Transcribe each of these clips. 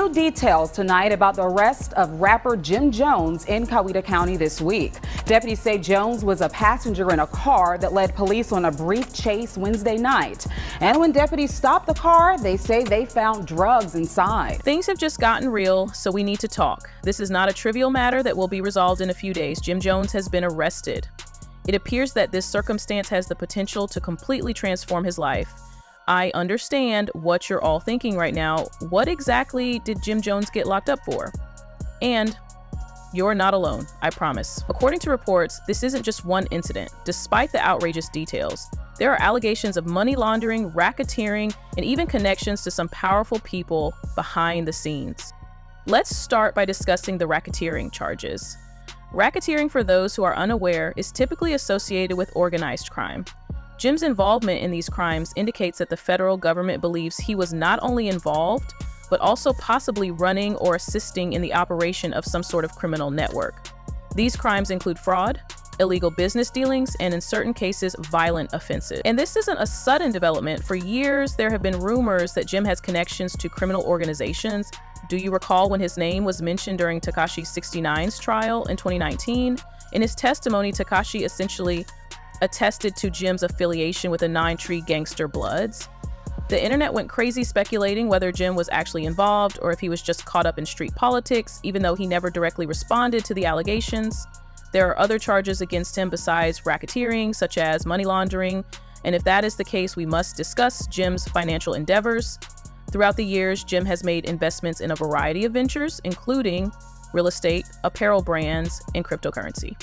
New details tonight about the arrest of rapper Jim Jones in Coweta County this week. Deputies say Jones was a passenger in a car that led police on a brief chase Wednesday night. And when deputies stopped the car, they say they found drugs inside. Things have just gotten real, so we need to talk. This is not a trivial matter that will be resolved in a few days. Jim Jones has been arrested. It appears that this circumstance has the potential to completely transform his life. I understand what you're all thinking right now. What exactly did Jim Jones get locked up for? And you're not alone, I promise. According to reports, this isn't just one incident. Despite the outrageous details, there are allegations of money laundering, racketeering, and even connections to some powerful people behind the scenes. Let's start by discussing the racketeering charges. Racketeering, for those who are unaware, is typically associated with organized crime. Jim's involvement in these crimes indicates that the federal government believes he was not only involved, but also possibly running or assisting in the operation of some sort of criminal network. These crimes include fraud, illegal business dealings, and in certain cases, violent offenses. And this isn't a sudden development. For years, there have been rumors that Jim has connections to criminal organizations. Do you recall when his name was mentioned during Tekashi 69's trial in 2019? In his testimony, Tekashi essentially attested to Jim's affiliation with the Nine Tree Gangster Bloods. The internet went crazy speculating whether Jim was actually involved or if he was just caught up in street politics, even though he never directly responded to the allegations. There are other charges against him besides racketeering, such as money laundering, and if that is the case, we must discuss Jim's financial endeavors. Throughout the years, Jim has made investments in a variety of ventures, including real estate, apparel brands, and cryptocurrency.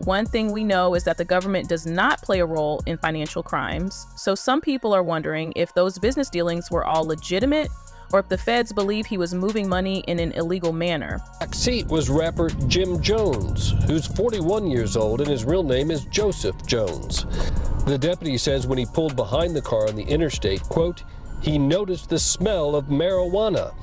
One thing we know is that the government does not play a role in financial crimes, so some people are wondering if those business dealings were all legitimate or if the feds believe he was moving money in an illegal manner. Backseat was rapper Jim Jones, who's 41 years old and his real name is Joseph Jones. The deputy says when he pulled behind the car on the interstate, quote, he noticed the smell of marijuana.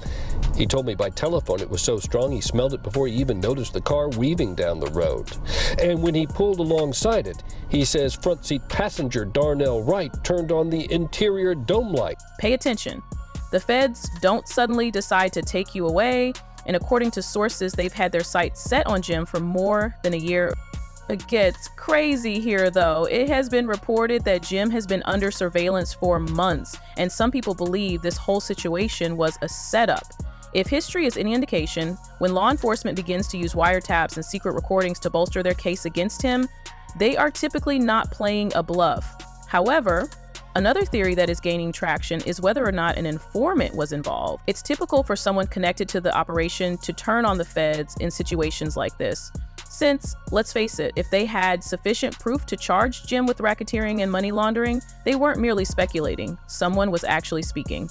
He told me by telephone it was so strong he smelled it before he even noticed the car weaving down the road. And when he pulled alongside it, he says front seat passenger Darnell Wright turned on the interior dome light. Pay attention. The feds don't suddenly decide to take you away, and according to sources, they've had their sights set on Jim for more than a year. It gets crazy here, though. It has been reported that Jim has been under surveillance for months, and some people believe this whole situation was a setup. If history is any indication, when law enforcement begins to use wiretaps and secret recordings to bolster their case against him, they are typically not playing a bluff. However, another theory that is gaining traction is whether or not an informant was involved. It's typical for someone connected to the operation to turn on the feds in situations like this. Since, let's face it, if they had sufficient proof to charge Jim with racketeering and money laundering, they weren't merely speculating. Someone was actually speaking.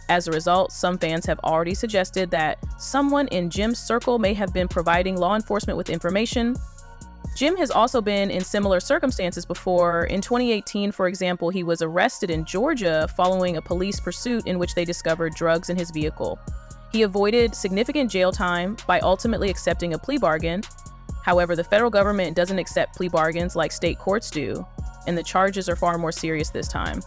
As a result, some fans have already suggested that someone in Jim's circle may have been providing law enforcement with information. Jim has also been in similar circumstances before. In 2018, for example, he was arrested in Georgia following a police pursuit in which they discovered drugs in his vehicle. He avoided significant jail time by ultimately accepting a plea bargain. However, the federal government doesn't accept plea bargains like state courts do, and the charges are far more serious this time.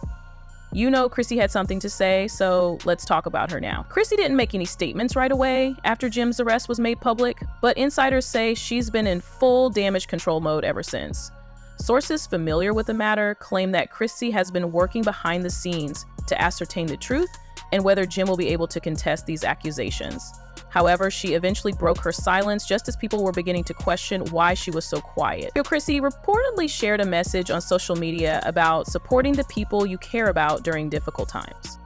You know Chrissy had something to say, so let's talk about her now. Chrissy didn't make any statements right away after Jim's arrest was made public, but insiders say she's been in full damage control mode ever since. Sources familiar with the matter claim that Chrissy has been working behind the scenes to ascertain the truth and whether Jim will be able to contest these accusations. However, she eventually broke her silence just as people were beginning to question why she was so quiet. Chrissy reportedly shared a message on social media about supporting the people you care about during difficult times.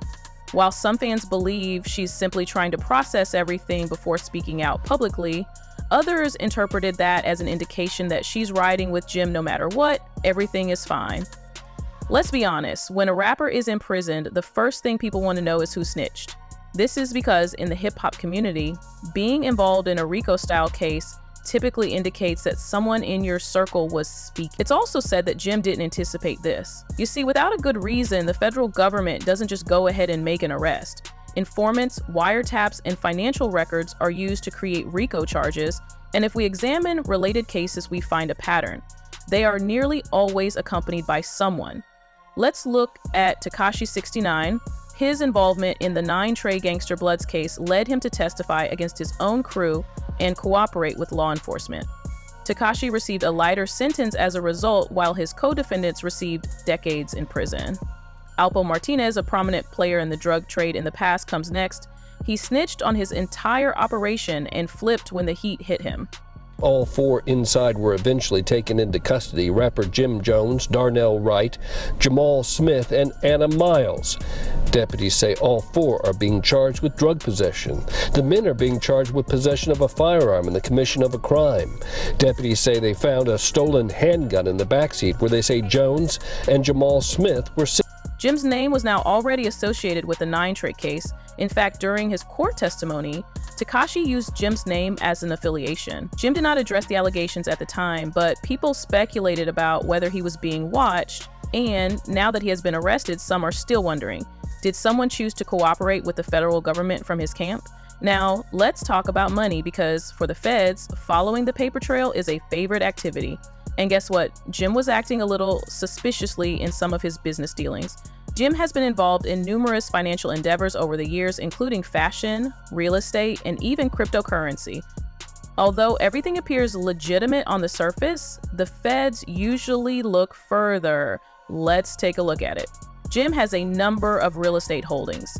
While some fans believe she's simply trying to process everything before speaking out publicly, others interpreted that as an indication that she's riding with Jim no matter what, everything is fine. Let's be honest, when a rapper is imprisoned, the first thing people want to know is who snitched. This is because in the hip-hop community, being involved in a RICO-style case typically indicates that someone in your circle was speaking. It's also said that Jim didn't anticipate this. You see, without a good reason, the federal government doesn't just go ahead and make an arrest. Informants, wiretaps, and financial records are used to create RICO charges, and if we examine related cases, we find a pattern. They are nearly always accompanied by someone. Let's look at Tekashi 69. His involvement in the 9 Trey Gangster Bloods case led him to testify against his own crew and cooperate with law enforcement. Tekashi received a lighter sentence as a result, while his co-defendants received decades in prison. Alpo Martinez, a prominent player in the drug trade in the past, comes next. He snitched on his entire operation and flipped when the heat hit him. All 4 inside were eventually taken into custody: rapper Jim Jones, Darnell Wright, Jamal Smith, and Anna Miles. Deputies say all 4 are being charged with drug possession. The men are being charged with possession of a firearm and the commission of a crime. Deputies say they found a stolen handgun in the backseat where they say Jones and Jamal Smith were sitting. Jim's name was now already associated with the 9 Trey case. In fact, during his court testimony, Tekashi used Jim's name as an affiliation. Jim did not address the allegations at the time, but people speculated about whether he was being watched, and now that he has been arrested, some are still wondering, did someone choose to cooperate with the federal government from his camp? Now, let's talk about money, because for the feds, following the paper trail is a favorite activity. And guess what? Jim was acting a little suspiciously in some of his business dealings. Jim has been involved in numerous financial endeavors over the years, including fashion, real estate, and even cryptocurrency. Although everything appears legitimate on the surface, the feds usually look further. Let's take a look at it. Jim has a number of real estate holdings,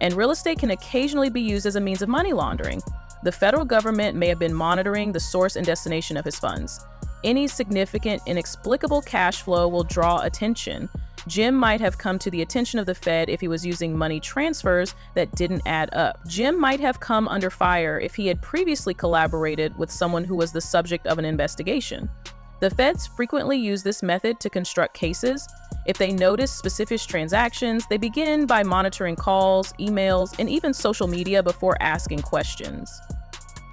and real estate can occasionally be used as a means of money laundering. The federal government may have been monitoring the source and destination of his funds. Any significant, inexplicable cash flow will draw attention. Jim might have come to the attention of the Fed if he was using money transfers that didn't add up. Jim might have come under fire if he had previously collaborated with someone who was the subject of an investigation. The feds frequently use this method to construct cases. If they notice specific transactions, they begin by monitoring calls, emails, and even social media before asking questions.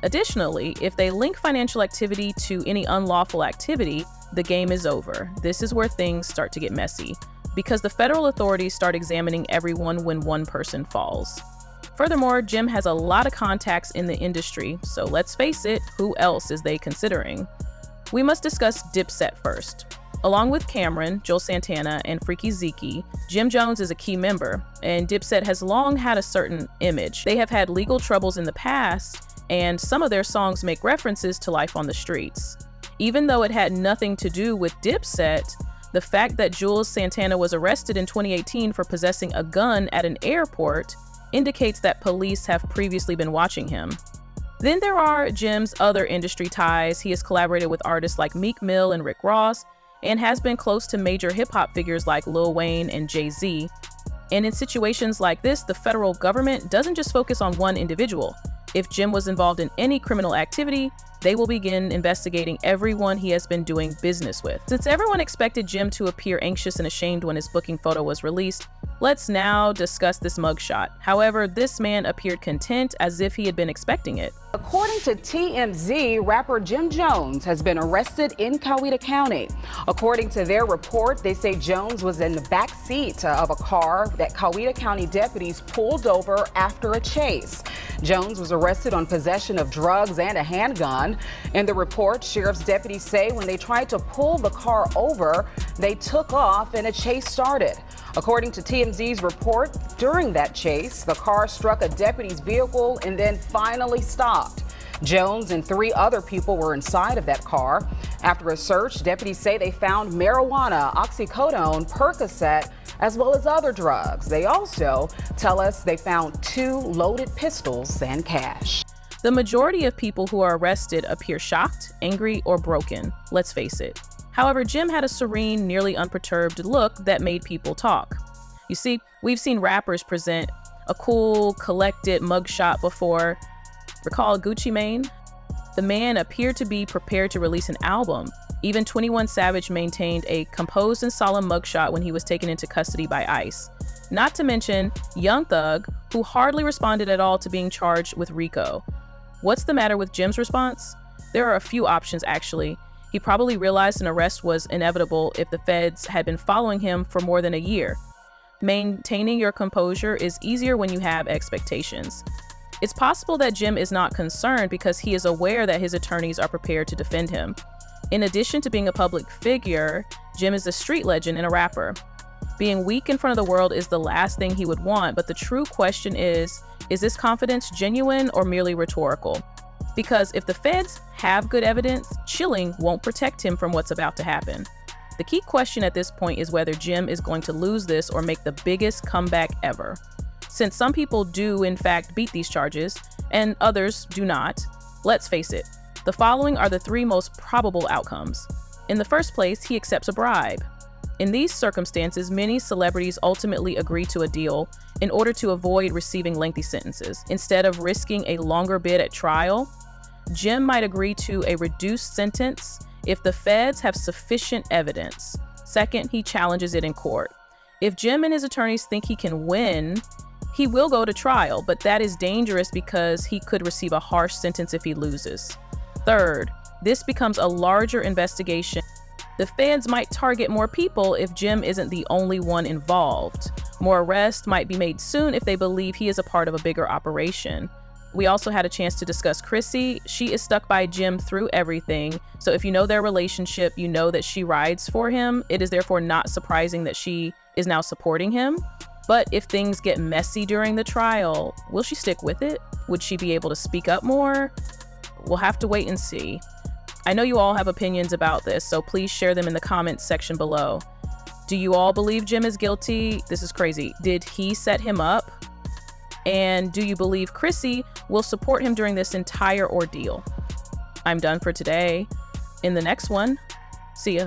Additionally, if they link financial activity to any unlawful activity, the game is over. This is where things start to get messy, because the federal authorities start examining everyone when one person falls. Furthermore, Jim has a lot of contacts in the industry, so let's face it, who else is they considering? We must discuss Dipset first. Along with Cameron, Joel Santana, and Freaky Zeke, Jim Jones is a key member, and Dipset has long had a certain image. They have had legal troubles in the past, and some of their songs make references to life on the streets. Even though it had nothing to do with Dipset, the fact that Jules Santana was arrested in 2018 for possessing a gun at an airport indicates that police have previously been watching him. Then there are Jim's other industry ties. He has collaborated with artists like Meek Mill and Rick Ross, and has been close to major hip-hop figures like Lil Wayne and Jay-Z. And in situations like this, the federal government doesn't just focus on one individual. If Jim was involved in any criminal activity, they will begin investigating everyone he has been doing business with. Since everyone expected Jim to appear anxious and ashamed when his booking photo was released, let's now discuss this mugshot. However, this man appeared content, as if he had been expecting it. According to TMZ, rapper Jim Jones has been arrested in Coweta County. According to their report, they say Jones was in the back seat of a car that Coweta County deputies pulled over after a chase. Jones was arrested on possession of drugs and a handgun. In the report, sheriff's deputies say when they tried to pull the car over, they took off and a chase started. According to TMZ's report, during that chase, the car struck a deputy's vehicle and then finally stopped. Jones and 3 other people were inside of that car. After a search, deputies say they found marijuana, oxycodone, Percocet, as well as other drugs. They also tell us they found 2 loaded pistols and cash. The majority of people who are arrested appear shocked, angry, or broken. Let's face it. However, Jim had a serene, nearly unperturbed look that made people talk. You see, we've seen rappers present a cool, collected mugshot before. Recall Gucci Mane? The man appeared to be prepared to release an album. Even 21 Savage maintained a composed and solemn mugshot when he was taken into custody by ICE. Not to mention Young Thug, who hardly responded at all to being charged with RICO. What's the matter with Jim's response? There are a few options, actually. He probably realized an arrest was inevitable if the feds had been following him for more than a year. Maintaining your composure is easier when you have expectations. It's possible that Jim is not concerned because he is aware that his attorneys are prepared to defend him. In addition to being a public figure, Jim is a street legend and a rapper. Being weak in front of the world is the last thing he would want, but the true question is this confidence genuine or merely rhetorical? Because if the feds have good evidence, chilling won't protect him from what's about to happen. The key question at this point is whether Jim is going to lose this or make the biggest comeback ever. Since some people do in fact beat these charges, and others do not, let's face it, the following are the three most probable outcomes. In the first place, he accepts a bribe. In these circumstances, many celebrities ultimately agree to a deal in order to avoid receiving lengthy sentences. Instead of risking a longer bid at trial, Jim might agree to a reduced sentence if the feds have sufficient evidence. Second, he challenges it in court. If Jim and his attorneys think he can win, he will go to trial, but that is dangerous because he could receive a harsh sentence if he loses. Third, this becomes a larger investigation. The feds might target more people if Jim isn't the only one involved. More arrests might be made soon if they believe he is a part of a bigger operation. We also had a chance to discuss Chrissy. She is stuck by Jim through everything. So if you know their relationship, you know that she rides for him. It is therefore not surprising that she is now supporting him. But if things get messy during the trial, will she stick with it? Would she be able to speak up more? We'll have to wait and see. I know you all have opinions about this, so please share them in the comments section below. Do you all believe Jim is guilty? This is crazy. Did he set him up? And do you believe Chrissy will support him during this entire ordeal? I'm done for today. In the next one, see ya.